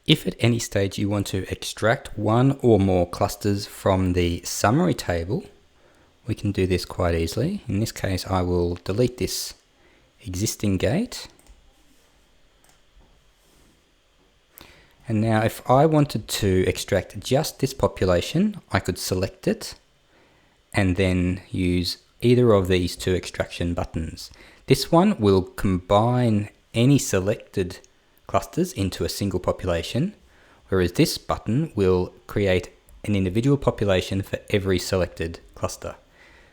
If at any stage you want to extract one or more clusters from the summary table, we can do this quite easily. In this case, I will delete this existing gate. And now if I wanted to extract just this population, I could select it and then use either of these two extraction buttons. This one will combine any selected clusters into a single population, whereas this button will create an individual population for every selected cluster.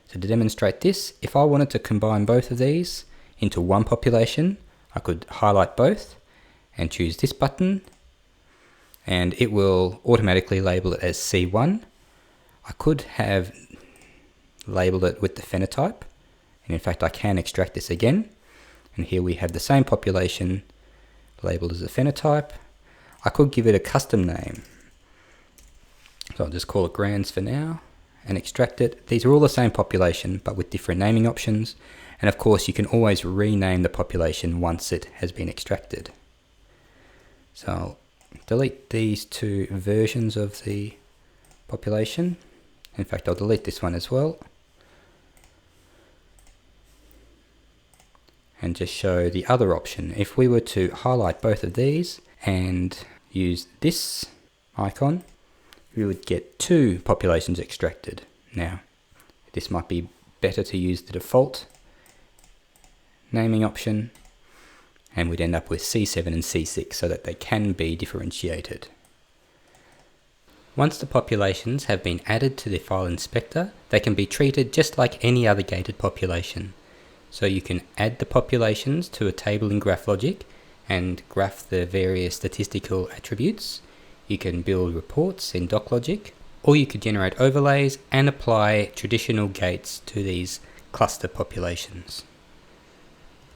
So to demonstrate this, if I wanted to combine both of these into one population, I could highlight both and choose this button, and it will automatically label it as C1. I could have labeled it with the phenotype, and in fact I can extract this again, and here we have the same population labeled as a phenotype. I could give it a custom name, so I'll just call it Grands for now and extract it. These are all the same population but with different naming options, and of course you can always rename the population once it has been extracted. So I'll delete these two versions of the population. In fact, I'll delete this one as well and just show the other option. If we were to highlight both of these and use this icon, we would get two populations extracted. Now, this might be better to use the default naming option, and we'd end up with C7 and C6 so that they can be differentiated. Once the populations have been added to the file inspector, they can be treated just like any other gated population. So you can add the populations to a table in GraphLogic and graph the various statistical attributes. You can build reports in DocLogic, or you could generate overlays and apply traditional gates to these cluster populations.